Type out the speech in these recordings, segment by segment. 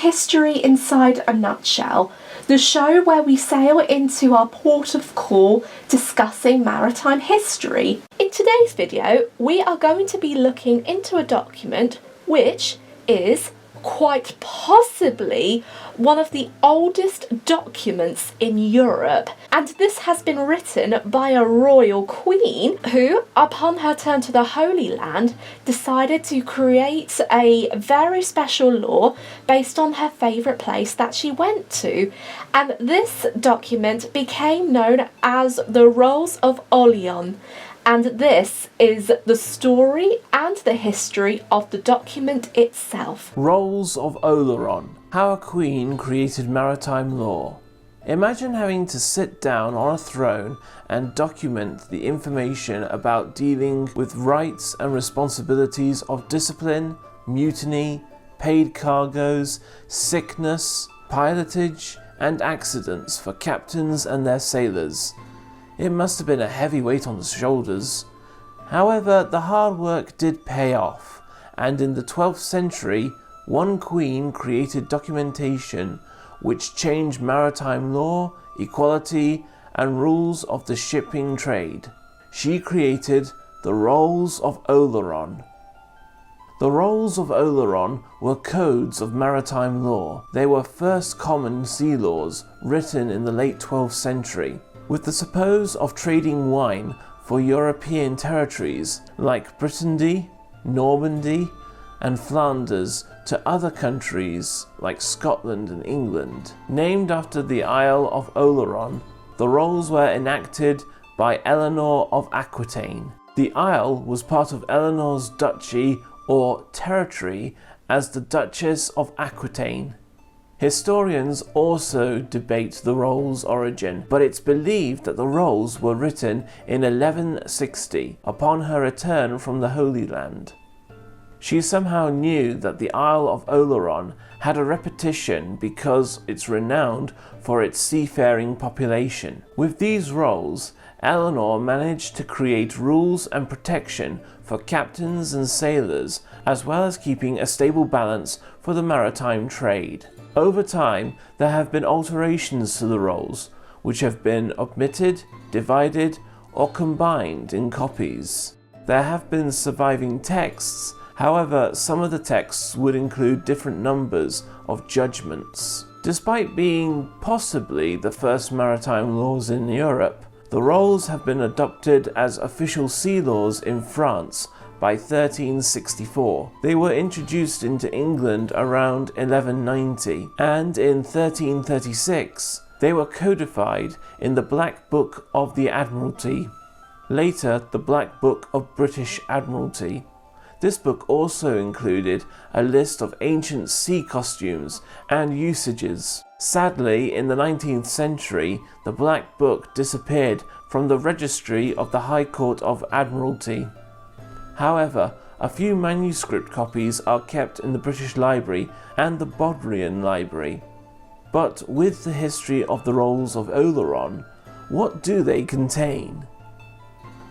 History Inside a Nutshell, the show where we sail into our port of call discussing maritime history. In today's video, we are going to be looking into a document which is quite possibly one of the oldest documents in Europe, and this has been written by a royal queen who, upon her turn to the Holy Land, decided to create a very special law based on her favourite place that she went to, and this document became known as the Rolls of Oleron. And this is the story and the history of the document itself. Rolls of Oleron. How a Queen Created Maritime Law. Imagine having to sit down on a throne and document the information about dealing with rights and responsibilities of discipline, mutiny, paid cargoes, sickness, pilotage, and accidents for captains and their sailors. It must have been a heavy weight on the shoulders. However, the hard work did pay off, and in the 12th century, one queen created documentation which changed maritime law, equality, and rules of the shipping trade. She created the Rolls of Oleron. The Rolls of Oleron were codes of maritime law. They were first common sea laws written in the late 12th century, with the suppose of trading wine for European territories like Brittany, Normandy, and Flanders to other countries like Scotland and England. Named after the Isle of Oleron, the rolls were enacted by Eleanor of Aquitaine. The isle was part of Eleanor's duchy or territory as the Duchess of Aquitaine. Historians also debate the rolls' origin, but it's believed that the rolls were written in 1160 upon her return from the Holy Land. She somehow knew that the Isle of Oleron had a reputation because it's renowned for its seafaring population. With these rolls, Eleanor managed to create rules and protection for captains and sailors, as well as keeping a stable balance for the maritime trade. Over time, there have been alterations to the rolls, which have been omitted, divided, or combined in copies. There have been surviving texts, however, some of the texts would include different numbers of judgments. Despite being possibly the first maritime laws in Europe, the rolls have been adopted as official sea laws in France by 1364. They were introduced into England around 1190, and in 1336 they were codified in the Black Book of the Admiralty, later the Black Book of British Admiralty. This book also included a list of ancient sea costumes and usages. Sadly, in the 19th century, the Black Book disappeared from the registry of the High Court of Admiralty. However, a few manuscript copies are kept in the British Library and the Bodleian Library. But with the history of the Rolls of Oleron, what do they contain?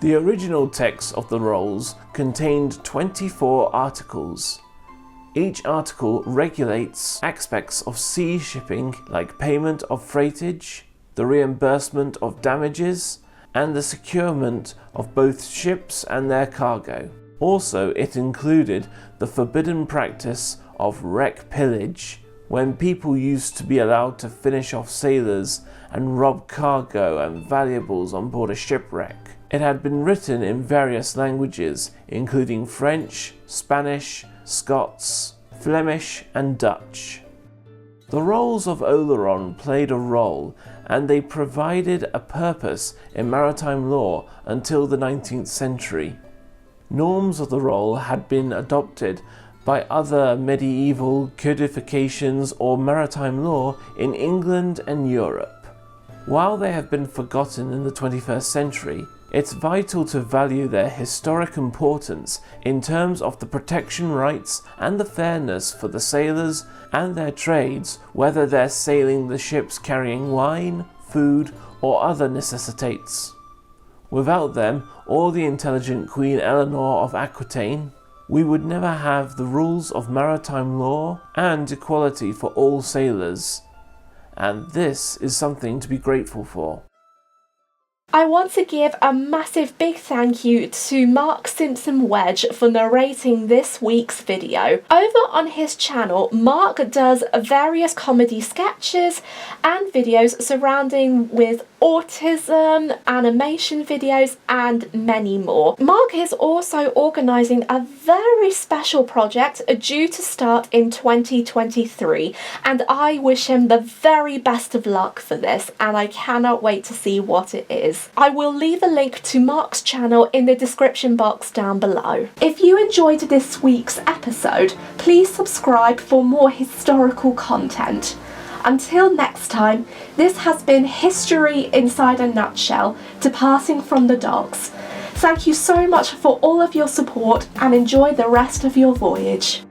The original text of the rolls contained 24 articles. Each article regulates aspects of sea shipping like payment of freightage, the reimbursement of damages, and the securement of both ships and their cargo. Also, it included the forbidden practice of wreck pillage, when people used to be allowed to finish off sailors and rob cargo and valuables on board a shipwreck. It had been written in various languages, including French, Spanish, Scots, Flemish, and Dutch. The Rolls of Oleron played a role, and they provided a purpose in maritime law until the 19th century. Norms of the roll had been adopted by other medieval codifications or maritime law in England and Europe. While they have been forgotten in the 21st century, it's vital to value their historic importance in terms of the protection rights and the fairness for the sailors and their trades, whether they're sailing the ships carrying wine, food, or other necessitates. Without them, or the intelligent Queen Eleanor of Aquitaine, we would never have the rules of maritime law and equality for all sailors. And this is something to be grateful for. I want to give a massive big thank you to Mark Simpson Wedge for narrating this week's video. Over on his channel, Mark does various comedy sketches and videos surrounding with autism, animation videos, and many more. Mark is also organising a very special project due to start in 2023, and I wish him the very best of luck for this, and I cannot wait to see what it is. I will leave a link to Mark's channel in the description box down below. If you enjoyed this week's episode, please subscribe for more historical content. Until next time, this has been History Inside a Nutshell, departing from the docks. Thank you so much for all of your support and enjoy the rest of your voyage.